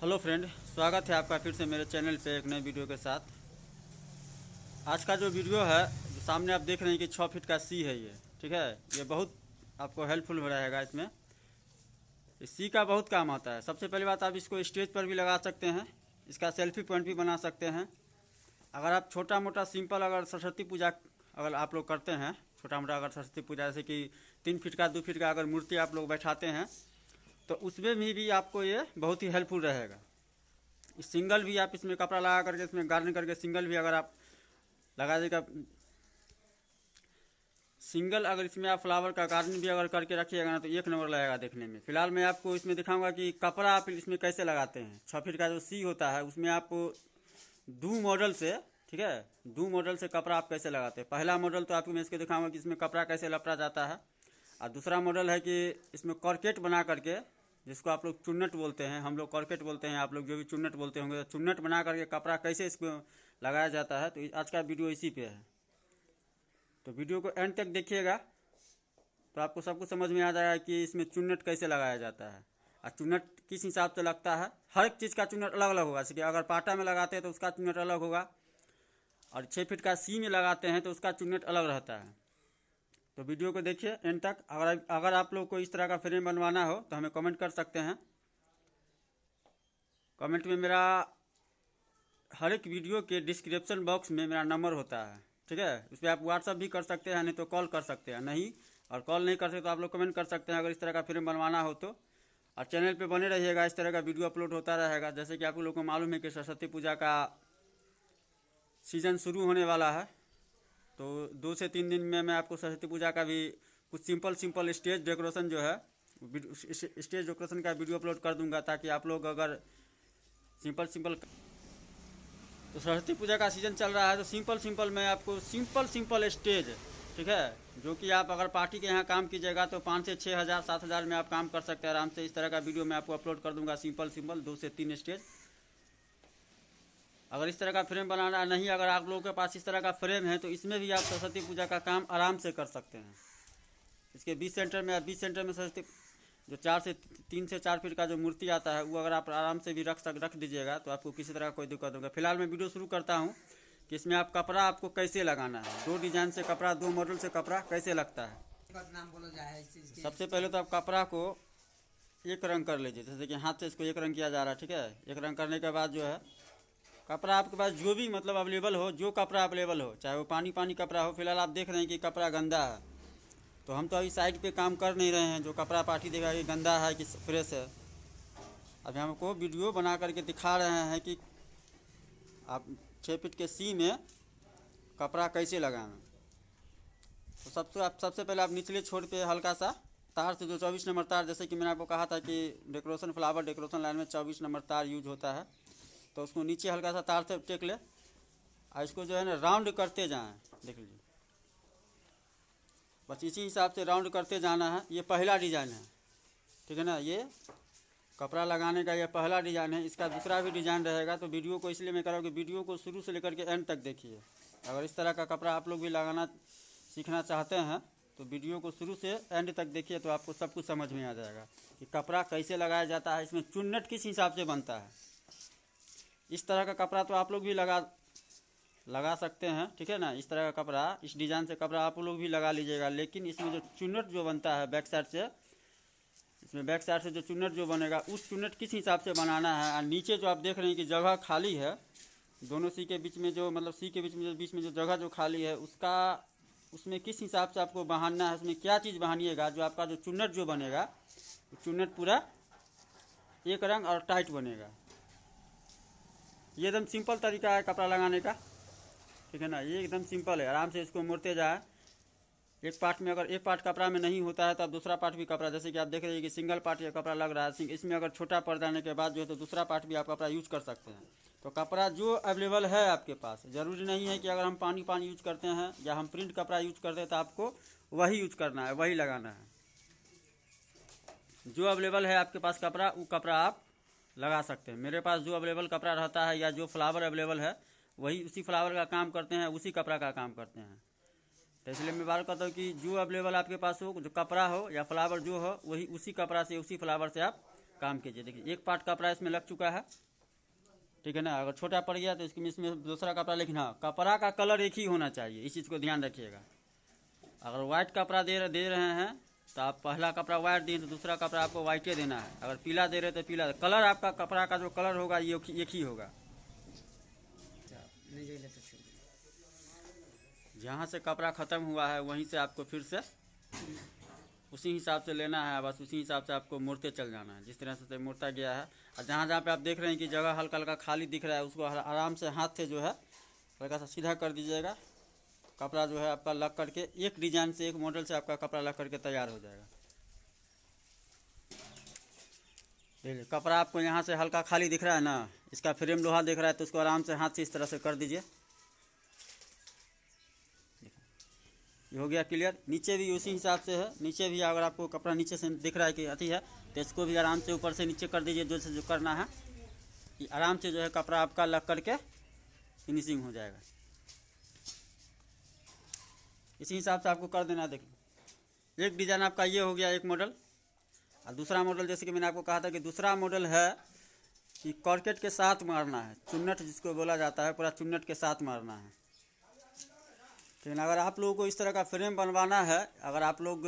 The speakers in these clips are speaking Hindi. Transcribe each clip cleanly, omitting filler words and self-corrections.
हेलो फ्रेंड, स्वागत है आपका फिर से मेरे चैनल पे एक नए वीडियो के साथ। आज का जो वीडियो है, जो सामने आप देख रहे हैं कि 6 फीट का सी है ये, ठीक है। ये बहुत आपको हेल्पफुल हो रहेगा। इसमें इस सी का बहुत काम आता है। सबसे पहली बात, आप इसको स्टेज पर भी लगा सकते हैं, इसका सेल्फी पॉइंट भी बना सकते हैं। अगर आप छोटा मोटा सिंपल अगर सरस्वती पूजा अगर आप लोग करते हैं, छोटा मोटा अगर सरस्वती पूजा जैसे कि 3 फीट का 2 फीट का अगर मूर्ति आप लोग बैठाते हैं, तो उसमें भी आपको ये बहुत ही हेल्पफुल रहेगा। सिंगल भी आप इसमें कपड़ा लगा करके इसमें गार्डन करके सिंगल भी अगर आप लगा देगा, सिंगल अगर इसमें आप फ्लावर का गार्डन भी अगर करके रखिएगा ना, तो एक नंबर लगेगा देखने में। फिलहाल मैं आपको इसमें दिखाऊंगा कि कपड़ा आप इसमें कैसे लगाते हैं। 6 फीट का जो सी होता है उसमें आप दो मॉडल से, ठीक है, दो मॉडल से कपड़ा आप कैसे लगाते हैं। पहला मॉडल तो आपको मैं इसके दिखाऊंगा कि इसमें कपड़ा कैसे लपटा जाता है, और दूसरा मॉडल है कि इसमें कॉर्केट बना करके, जिसको आप लोग चुन्नट बोलते हैं, हम लोग कॉर्केट बोलते हैं, आप लोग जो भी चुन्नट बोलते होंगे, तो चुन्नट बना करके कपड़ा कैसे इसको लगाया जाता है। तो आज का वीडियो इसी पे है, तो वीडियो को एंड तक देखिएगा तो आपको सब कुछ समझ में आ जाएगा कि इसमें चुन्नट कैसे लगाया जाता है और चुन्नट किस हिसाब से लगता है। हर एक चीज़ का चुन्नट अलग अलग होगा। जैसे कि अगर पाटा में लगाते हैं तो उसका चुन्नट अलग होगा, और 6 फीट का सी में लगाते हैं तो उसका चुन्नट अलग रहता है। तो वीडियो को देखिए एंड तक। अगर आप लोग को इस तरह का फ्रेम बनवाना हो तो हमें कमेंट कर सकते हैं। कमेंट में मेरा हर एक वीडियो के डिस्क्रिप्शन बॉक्स में मेरा नंबर होता है, ठीक है। उस पर आप व्हाट्सअप भी कर सकते हैं, नहीं तो कॉल कर सकते हैं। नहीं, और कॉल नहीं कर सकते तो आप लोग कमेंट कर सकते हैं अगर इस तरह का फ्रेम बनवाना हो तो। और चैनल पे बने रहिएगा, इस तरह का वीडियो अपलोड होता रहेगा। जैसे कि आप लोग को मालूम है कि सरस्वती पूजा का सीज़न शुरू होने वाला है, तो 2 से 3 दिन में मैं आपको सरस्वती पूजा का भी कुछ सिंपल स्टेज डेकोरेशन जो है, स्टेज डेकोरेशन का वीडियो अपलोड कर दूंगा, ताकि आप लोग अगर सिंपल तो सरस्वती पूजा का सीज़न चल रहा है तो सिंपल मैं आपको सिंपल स्टेज, ठीक है, जो कि आप अगर पार्टी के यहाँ काम कीजिएगा तो 5 से 6 हज़ार 7 हज़ार में आप काम कर सकते हैं आराम से। इस तरह का वीडियो मैं आपको अपलोड कर दूंगा, सिंपल 2 से 3 स्टेज। अगर इस तरह का फ्रेम बनाना नहीं, अगर आप लोगों के पास इस तरह का फ्रेम है तो इसमें भी आप सरस्वती पूजा का काम आराम से कर सकते हैं। इसके 20 सेंटर में सरस्वती जो 3 से 4 फीट का जो मूर्ति आता है, वो अगर आप आराम से भी रख दीजिएगा तो आपको किसी तरह का कोई दिक्कत होगा। फिलहाल मैं वीडियो शुरू करता हूँ कि इसमें आप कपड़ा आपको कैसे लगाना है, 2 डिजाइन से कपड़ा, 2 मॉडल से कपड़ा कैसे लगता है। सबसे पहले तो आप कपड़ा को एक रंग कर लीजिए। जैसे कि हाथ से इसको एक रंग किया जा रहा है, ठीक है। एक रंग करने के बाद जो है, कपड़ा आपके पास जो भी मतलब अवेलेबल हो, जो कपड़ा अवेलेबल हो, चाहे वो पानी कपड़ा हो। फिलहाल आप देख रहे हैं कि कपड़ा गंदा है, तो हम तो अभी साइड पे काम कर नहीं रहे हैं। जो कपड़ा पार्टी देगा ये गंदा है कि फ्रेश है, अभी हमको वीडियो बना करके दिखा रहे हैं कि आप 6 फीट के सी में कपड़ा कैसे लगाना। तो सबसे पहले आप निचले छोर पे हल्का सा तार से, जो 24 नंबर तार, जैसे कि मैंने आपको कहा था कि डेकोरेशन फ्लावर डेकोरेशन लाइन में 24 नंबर तार यूज होता है, तो उसको नीचे हल्का सा तार से टेक ले और इसको जो है ना राउंड करते जाएं। देख लीजिए, बस इसी हिसाब से राउंड करते जाना है। ये पहला डिज़ाइन है, ठीक है ना। ये कपड़ा लगाने का ये पहला डिज़ाइन है। इसका दूसरा भी डिज़ाइन रहेगा। तो वीडियो को इसलिए मैं कर रहा हूँ कि वीडियो को शुरू से लेकर के एंड तक देखिए। अगर इस तरह का कपड़ा आप लोग भी लगाना सीखना चाहते हैं तो वीडियो को शुरू से एंड तक देखिए, तो आपको सब कुछ समझ में आ जाएगा कि कपड़ा कैसे लगाया जाता है, इसमें चुन्नट किस हिसाब से बनता है। इस तरह का कपड़ा तो आप लोग भी लगा सकते हैं, ठीक है ना। इस तरह का कपड़ा, इस डिज़ाइन से कपड़ा आप लोग भी लगा लीजिएगा। लेकिन इसमें जो चुन्नट जो बनता है बैक साइड से, इसमें बैक साइड से जो चुन्नट जो बनेगा, उस चुन्नट किस हिसाब से बनाना है। और नीचे जो आप देख रहे हैं कि जगह खाली है, दोनों सी के बीच में जो मतलब सी के बीच में जो जगह जो खाली है, उसमें किस हिसाब से आपको बहाना है, उसमें क्या चीज़ बहानिएगा, जो आपका जो चुन्नट जो बनेगा, चुन्नट पूरा एक रंग और टाइट बनेगा। ये एकदम सिंपल तरीका है कपड़ा लगाने का, ठीक है ना। ये एकदम सिंपल है, आराम से इसको मोड़ते जाए। एक पार्ट में अगर एक पार्ट कपड़ा में नहीं होता है तो आप दूसरा पार्ट भी कपड़ा, जैसे कि आप देख रहे हैं कि सिंगल पार्ट ये कपड़ा लग रहा है, इसमें अगर छोटा पड़ जाने के बाद जो है तो दूसरा पार्ट भी आप कपड़ा यूज कर सकते हैं। तो कपड़ा जो अवेलेबल है आपके पास, ज़रूरी नहीं है कि अगर हम पानी यूज करते हैं या हम प्रिंट कपड़ा यूज करते हैं तो आपको वही यूज करना है, वही लगाना है। जो अवेलेबल है आपके पास कपड़ा, वो कपड़ा आप लगा सकते हैं। मेरे पास जो अवेलेबल कपड़ा रहता है या जो फ्लावर अवेलेबल है, वही उसी फ्लावर का काम करते हैं, उसी कपड़ा का काम करते हैं। तो इसलिए मैं बात करता हूँ कि जो अवेलेबल आपके पास हो, जो कपड़ा हो या फ्लावर जो हो, वही उसी कपड़ा से उसी फ्लावर से आप काम कीजिए। देखिए एक पार्ट कपड़ा इसमें लग चुका है, ठीक है ना। अगर छोटा पड़ गया तो इसमें दूसरा कपड़ा, लेकिन हाँ कपड़ा का कलर एक ही होना चाहिए, इस चीज़ को ध्यान रखिएगा। अगर वाइट कपड़ा दे रहे हैं तो आप पहला कपड़ा वाइट दिए तो दूसरा कपड़ा आपको वाइटे देना है। अगर पीला दे रहे तो पीला, कलर आपका कपड़ा का जो कलर होगा ये एक ही होगा। जहाँ से कपड़ा ख़त्म हुआ है वहीं से आपको फिर से उसी हिसाब से लेना है, बस उसी हिसाब से आपको मुड़ते चल जाना है, जिस तरह से मुड़ता गया है। और जहाँ जहाँ पे आप देख रहे हैं कि जगह हल्का हल्का खाली दिख रहा है, उसको आराम से हाथ से जो है हल्का सा सीधा कर दीजिएगा। कपड़ा जो है आपका लग करके एक डिजाइन से, एक मॉडल से आपका कपड़ा लग करके तैयार हो जाएगा। देखिए कपड़ा आपको यहाँ से हल्का खाली दिख रहा है ना, इसका फ्रेम लोहा दिख रहा है, तो उसको आराम से हाथ से इस तरह से कर दीजिए। ये हो गया क्लियर। नीचे भी उसी हिसाब से है, नीचे भी अगर आपको कपड़ा नीचे से दिख रहा है कि अति है तो इसको भी आराम से ऊपर से नीचे कर दीजिए, जो करना है। ये आराम से जो है कपड़ा आपका लग करके फिनिशिंग हो जाएगा। इसी हिसाब से आपको कर देना। देखिए एक डिज़ाइन आपका ये हो गया, एक मॉडल। और दूसरा मॉडल जैसे कि मैंने आपको कहा था कि दूसरा मॉडल है कि कॉर्केट के साथ मारना है, चुन्नट जिसको बोला जाता है, पूरा चुन्नट के साथ मारना है। लेकिन अगर आप लोगों को इस तरह का फ्रेम बनवाना है, अगर आप लोग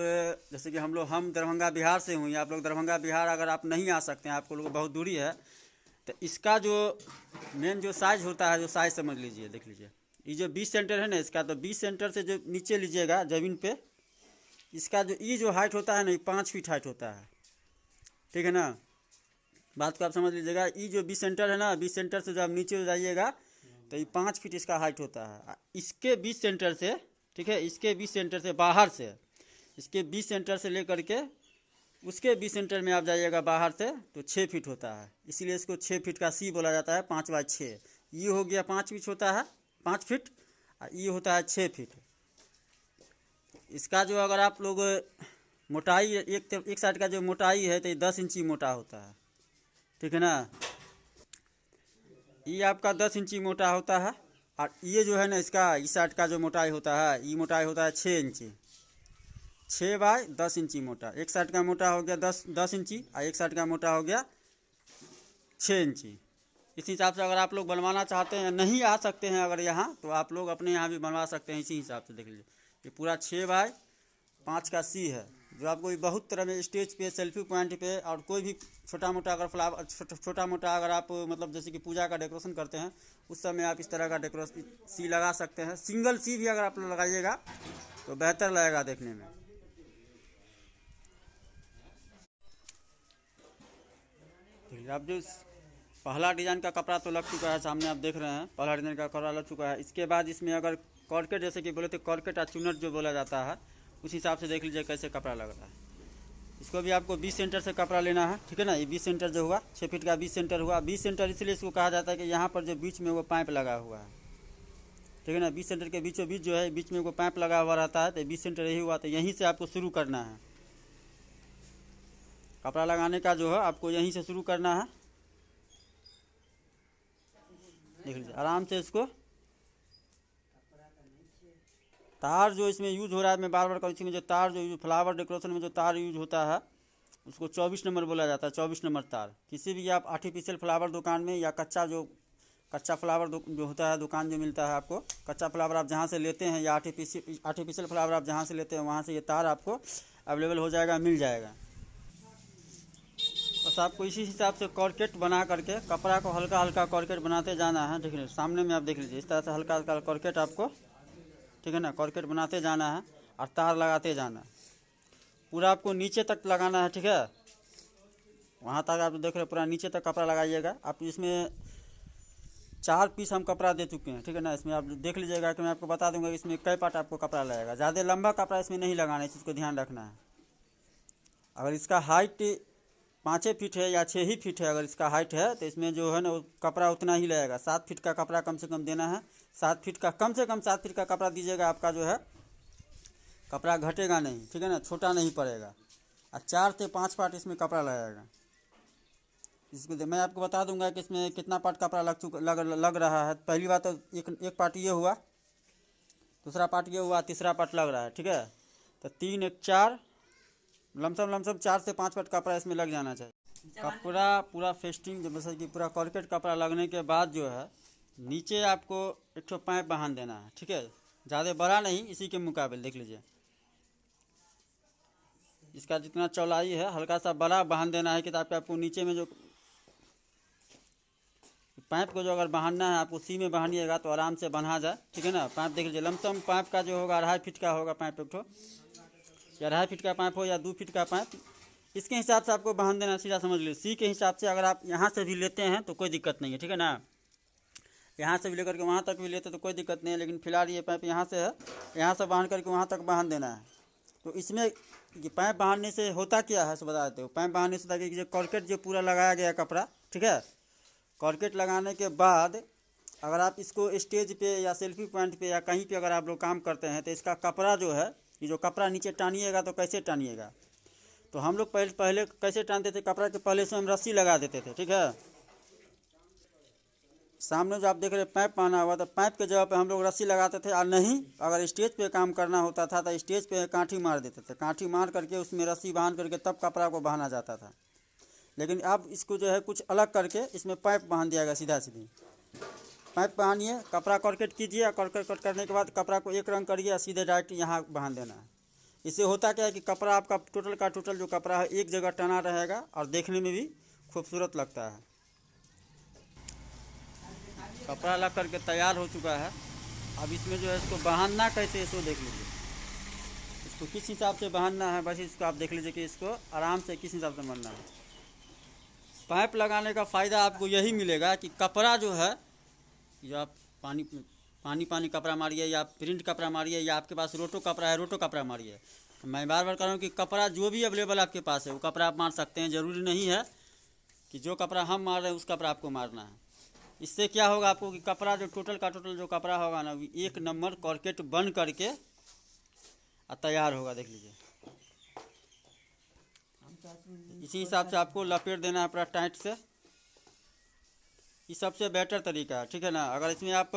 जैसे कि हम दरभंगा बिहार से हुए, आप लोग दरभंगा बिहार अगर आप नहीं आ सकते हैं, आपको लोग बहुत दूरी है, तो इसका जो मेन जो साइज होता है, जो साइज समझ लीजिए। देख लीजिए ये जो 20 सेंटर है ना इसका, तो 20 सेंटर से जो नीचे लीजिएगा ज़मीन पे, इसका जो ये जो हाइट होता है ना, ये 5 फीट हाइट होता है, ठीक है ना। बात को आप समझ लीजिएगा। ये जो 20 सेंटर है ना, 20 सेंटर से जब नीचे जाइएगा तो ये 5 फीट इसका हाइट होता है। इसके 20 सेंटर से, ठीक है, इसके 20 सेंटर से बाहर से, इसके 20 सेंटर से लेकर के उसके 20 सेंटर में आप जाइएगा बाहर से, तो 6 फीट होता है। इसीलिए इसको 6 फीट का सी बोला जाता है, 5x6। ये हो गया 5 फीट होता है, 5 फीट, और ये होता है 6 फीट। इसका जो अगर आप लोग मोटाई एक साइड का जो मोटाई है तो ये 10 इंची मोटा होता है, ठीक है ना। ये आपका 10 इंची मोटा होता है। और ये जो है ना इसका इस साइड का जो मोटाई होता है, ये मोटाई होता है 6 इंची, 6x10 इंची मोटा। एक साइड का मोटा हो गया 10 इंची, और एक साइड का मोटा हो गया 6 इंची। इस हिसाब से अगर आप लोग बनवाना चाहते हैं, नहीं आ सकते हैं अगर यहाँ, तो आप लोग अपने यहाँ भी बनवा सकते हैं इसी हिसाब से। देख लीजिए ये पूरा 6x5 का सी है, जो आपको बहुत तरह में स्टेज पे, सेल्फी पॉइंट पे, और कोई भी छोटा मोटा अगर फ्लावर, छोटा मोटा अगर आप मतलब जैसे कि पूजा का डेकोरेशन करते हैं, उस समय आप इस तरह का डेकोरेशन सी लगा सकते हैं। सिंगल सी भी अगर आप लगाइएगा तो बेहतर लगेगा देखने में। आप जो पहला डिज़ाइन का कपड़ा तो लग चुका है, सामने आप देख रहे हैं पहला डिज़ाइन का कपड़ा लग चुका है। इसके बाद इसमें अगर कॉर्केट, जैसे कि बोले थे कॉर्केट और चुन्नट जो बोला जाता है, उस हिसाब से देख लीजिए कैसे कपड़ा लग रहा है। इसको भी आपको 20 सेंटर से कपड़ा लेना है, ठीक है ना। ये 20 सेंटर जो हुआ, 6 फीट का 20 सेंटर हुआ। 20 सेंटर इसलिए इसको कहा जाता है कि यहाँ पर जो बीच में वो पाइप लगा हुआ है, ठीक है ना। 20 सेंटर के बीचों बीच जो है, बीच में वो पाइप लगा हुआ रहता है, तो 20 सेंटर यही हुआ। तो यहीं से आपको शुरू करना है कपड़ा लगाने का, जो है आपको यहीं से शुरू करना है। देख लीजिए आराम से इसको। तार जो इसमें यूज हो रहा है, मैं बार बार कहूँ, इसमें जो तार जो फ्लावर डेकोरेशन में जो तार यूज होता है, उसको 24 नंबर बोला जाता है। 24 नंबर तार किसी भी आप आर्टिफिशियल फ्लावर दुकान में, या कच्चा फ्लावर जो होता है दुकान जो मिलता है आपको, कच्चा फ्लावर आप जहाँ से लेते हैं, या आर्टिफिशियल फ्लावर आप जहाँ से लेते हैं, वहाँ से ये तार आपको अवेलेबल हो जाएगा, मिल जाएगा। बस आपको इसी हिसाब से कॉर्केट बना करके कपड़ा को हल्का हल्का कॉर्केट बनाते जाना है। देख लीजिए सामने में आप देख लीजिए, इस तरह से हल्का हल्का कॉर्केट आपको, ठीक है ना, कॉर्केट बनाते जाना है और तार लगाते जाना है। पूरा आपको नीचे तक लगाना है, ठीक है। वहाँ तक आप देख रहे हैं, पूरा नीचे तक कपड़ा लगाइएगा। आप इसमें 4 पीस हम कपड़ा दे चुके हैं, ठीक है ना। इसमें आप देख लीजिएगा कि मैं आपको बता दूंगा कि इसमें कई पार्ट आपको कपड़ा लगेगा। ज़्यादा लंबा कपड़ा इसमें नहीं लगाना है, इस चीज़ को ध्यान रखना है। अगर इसका हाइट 5 फीट है या 6 ही फीट है, अगर इसका हाइट है, तो इसमें जो है ना वो कपड़ा उतना ही लगेगा। 7 फीट का कपड़ा कम से कम देना है। 7 फीट का, कम से कम 7 फीट का कपड़ा दीजिएगा, आपका जो है कपड़ा घटेगा नहीं, ठीक है ना, छोटा नहीं पड़ेगा। और 4 से 5 पार्ट इसमें कपड़ा लगेगा। इसको मैं आपको बता दूंगा कि इसमें कितना पार्ट कपड़ा लग रहा है। पहली बात तो एक पार्ट ये हुआ, दूसरा पार्ट ये हुआ, तीसरा पार्ट लग रहा है, ठीक है। तो 3 1 4 लमसम 4 से 5 पार्ट कपड़ा इसमें लग जाना चाहिए। कपड़ा पूरा फेस्टिंग जैसे कि पूरा कॉर्केट कपड़ा लगने के बाद जो है नीचे आपको एक ठो पाइप बांध देना है, ठीक है। ज़्यादा बड़ा नहीं, इसी के मुकाबले देख लीजिए इसका जितना चौड़ाई है हल्का सा बड़ा बांध देना है कि ताकि आपको नीचे में जो पाइप को जो अगर बांधना है आपको सी में बांधिएगा तो आराम से बंधा जाए, ठीक है ना। पाइप देख लीजिए लमसम पाइप का जो होगा 2.5 फीट का होगा पाइप एक ठो, या 2.5 फीट का पाइप हो या 2 फीट का पाइप, इसके हिसाब से आपको बांध देना, सीधा समझ लीजिए। सी के हिसाब से अगर आप यहाँ से भी लेते हैं तो कोई दिक्कत नहीं है, ठीक है ना। यहाँ से भी लेकर के वहाँ तक भी लेते तो कोई दिक्कत नहीं है, लेकिन फिलहाल ये पाइप यहाँ से है, यहाँ से बांध करके वहाँ तक बांध देना है। तो इसमें ये पाइप बांधने से होता क्या है सो बता देते हो। पाइप बांधने से ताकि जो कॉर्केट जो पूरा लगाया गया है कपड़ा, ठीक है, कॉर्केट लगाने के बाद अगर आप इसको स्टेज पे या सेल्फी पॉइंट पे या कहीं पे अगर आप लोग काम करते हैं तो इसका कपड़ा जो है, ये जो कपड़ा नीचे टानिएगा तो कैसे टानिएगा, तो हम लोग पहले कैसे टानते थे, कपड़ा के पहले से हम रस्सी लगा देते थे, ठीक है। सामने जो आप देख रहे हैं पाइप बांधा हुआ, तो पाइप के जगह पे हम लोग रस्सी लगाते थे, और नहीं अगर स्टेज पे काम करना होता था तो स्टेज पे काठी मार देते थे, काठी मार करके उसमें रस्सी बांध करके तब कपड़ा को बांधा जाता था। लेकिन अब इसको जो है कुछ अलग करके इसमें पाइप बांध दिया गया, सीधा सीधी पाइप बांधिए, कपड़ा कॉर्केट कीजिए, कॉर्केट कट करने के बाद कपड़ा को एक रंग करिए और सीधे डायरेक्ट यहाँ बांध देना है। इससे होता क्या है कि कपड़ा आपका टोटल का टोटल जो कपड़ा है एक जगह टना रहेगा और देखने में भी खूबसूरत लगता है। कपड़ा लग करके तैयार हो चुका है। अब इसमें जो है इसको बांधना कैसे इसको देख लीजिए, इसको किस हिसाब से बांधना है, बस इसको आप देख लीजिए कि इसको आराम से किस हिसाब से बांधना है। पाइप लगाने का फ़ायदा आपको यही मिलेगा कि कपड़ा जो है, या आप पानी कपड़ा मारिए या प्रिंट कपड़ा मारिए या आपके पास रोटो कपड़ा है रोटो कपड़ा मारिए। मैं बार बार कह रहा हूँ कि कपड़ा जो भी अवेलेबल आपके पास है वो कपड़ा आप मार सकते हैं। ज़रूरी नहीं है कि जो कपड़ा हम मार रहे हैं उस कपड़ा आपको मारना है। इससे क्या होगा आपको कि कपड़ा जो टोटल का टोटल जो कपड़ा होगा ना, एक नंबर कॉर्केट बन करके तैयार होगा, देख लीजिए। इसी हिसाब से आपको लपेट देना है पूरा टाइट से, ये सबसे बेटर तरीका है, ठीक है ना। अगर इसमें आप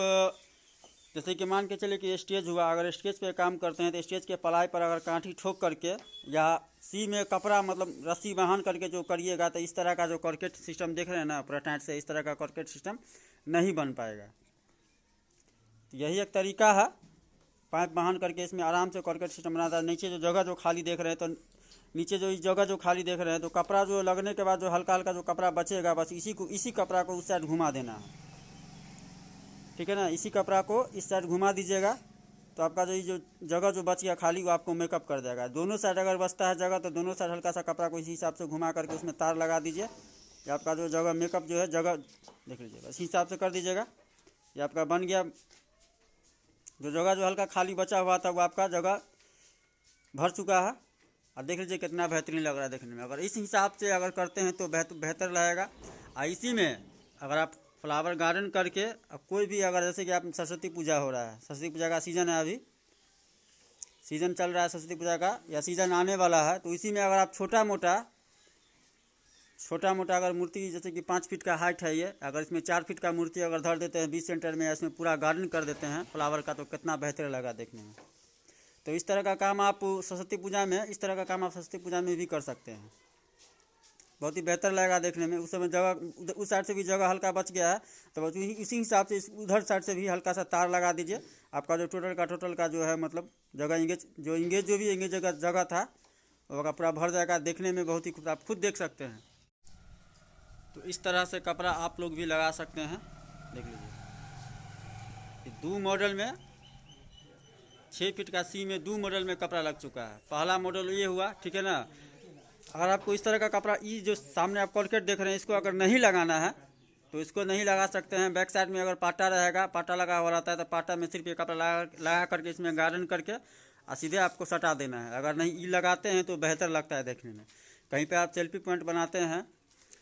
जैसे कि मान के चले कि स्टेज हुआ, अगर स्टेज पे काम करते हैं तो स्टेज के पलाई पर अगर कांठी ठोक करके या सी में कपड़ा मतलब रस्सी बांध करके जो करिएगा तो इस तरह का जो कॉर्केट सिस्टम देख रहे हैं ना पूरा टाइट से, इस तरह का कॉर्केट सिस्टम नहीं बन पाएगा। तो यही एक तरीका है, पाइप बांध करके इसमें आराम से कॉर्केट सिस्टम बनाता है। नीचे जो जगह जो खाली देख रहे हैं, तो नीचे जो इस जगह जो खाली देख रहे हैं, तो कपड़ा जो लगने के बाद जो हल्का हल्का जो कपड़ा बचेगा बस इसी कपड़ा को उस साइड घुमा देना है, ठीक है ना। इसी कपड़ा को इस साइड घुमा दीजिएगा तो आपका जो जगह जो बच गया खाली वो आपको मेकअप कर देगा। दोनों साइड अगर बचता है जगह तो दोनों साइड हल्का सा कपड़ा को इसी हिसाब से घुमा करके उसमें तार लगा दीजिए, या आपका जो जगह मेकअप जो है जगह देख लीजिएगा इसी हिसाब से कर दीजिएगा। ये आपका बन गया। जो जगह जो हल्का खाली बचा हुआ था वो आपका जगह भर चुका है, और देख लीजिए कितना बेहतरीन लग रहा है देखने में। अगर इस हिसाब से अगर करते हैं तो बेहतर रहेगा। और इसी में अगर आप फ्लावर गार्डन करके अब कोई भी अगर जैसे कि आप सरस्वती पूजा हो रहा है, सरस्वती पूजा का सीज़न है, अभी सीज़न चल रहा है सरस्वती पूजा का या सीज़न आने वाला है, तो इसी में अगर आप छोटा मोटा अगर मूर्ति जैसे कि 5 फीट का हाइट है, ये अगर इसमें 4 फीट का मूर्ति अगर धर देते हैं 20 सेंटर में, इसमें पूरा गार्डन कर देते हैं फ्लावर का, तो कितना बेहतर लगा देखने में। तो इस तरह का काम आप सरस्वती पूजा में भी कर सकते हैं, बहुत ही बेहतर लगेगा देखने में। उस समय जगह उस साइड से भी जगह हल्का बच गया है तो इसी हिसाब से उधर साइड से भी हल्का सा तार लगा दीजिए। आपका जो टोटल का जो है मतलब जगह इंगेज जो भी इंगेज जगह था वो पूरा भर जाएगा देखने में, बहुत ही खूब, आप खुद देख सकते हैं। तो इस तरह से कपड़ा आप लोग भी लगा सकते हैं, देख लीजिए। 2 मॉडल में 6 फीट का सी में 2 मॉडल में कपड़ा लग चुका है। पहला मॉडल ये हुआ, ठीक है ना। अगर आपको इस तरह का कपड़ा ये जो सामने आप कॉर्केट देख रहे हैं इसको अगर नहीं लगाना है तो इसको नहीं लगा सकते हैं। बैक साइड में अगर पाटा रहेगा, पाटा लगा हुआ रहता है तो पाटा में सिर्फ ये कपड़ा लगा करके इसमें गार्डन करके और सीधे आपको सटा देना है। अगर नहीं ये लगाते हैं तो बेहतर लगता है देखने में। कहीं पे आप सेल्फी पॉइंट बनाते हैं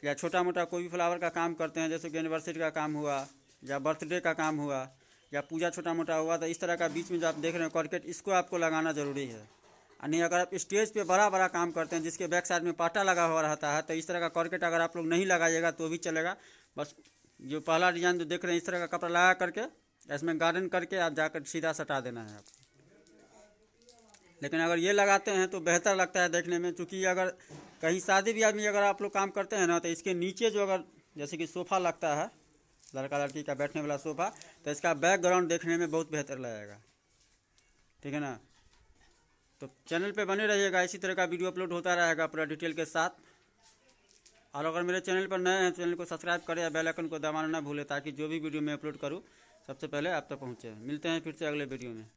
या छोटा मोटा कोई भी फ्लावर का काम करते हैं, जैसे कि एनिवर्सरी का काम हुआ या बर्थडे का काम हुआ या पूजा छोटा मोटा हुआ, तो इस तरह का बीच में जो आप देख रहे हैं कॉर्केट, इसको आपको लगाना ज़रूरी है। नहीं अगर आप स्टेज पे बड़ा काम करते हैं जिसके बैक साइड में पाटा लगा हुआ रहता है, तो इस तरह का कॉर्केट अगर आप लोग नहीं लगाइएगा तो भी चलेगा। बस जो पहला डिज़ाइन जो देख रहे हैं इस तरह का कपड़ा लगा करके इसमें गार्डन करके आप जाकर सीधा सटा देना है आपको। लेकिन अगर ये लगाते हैं तो बेहतर लगता है देखने में, क्योंकि अगर कहीं शादी ब्याह में अगर आप लोग काम करते हैं ना, तो इसके नीचे जो अगर जैसे कि सोफ़ा लगता है, लड़का लड़की का बैठने वाला सोफ़ा, तो इसका बैकग्राउंड देखने में बहुत बेहतर लगेगा। ठीक है ना। तो चैनल पे बने रहिएगा, इसी तरह का वीडियो अपलोड होता रहेगा पूरा डिटेल के साथ। और अगर मेरे चैनल पर नए हैं, चैनल को सब्सक्राइब करें या बेल आइकन को दबाना ना भूलें, ताकि जो भी वीडियो मैं अपलोड करूं सबसे पहले आप तक पहुंचे। मिलते हैं फिर से अगले वीडियो में।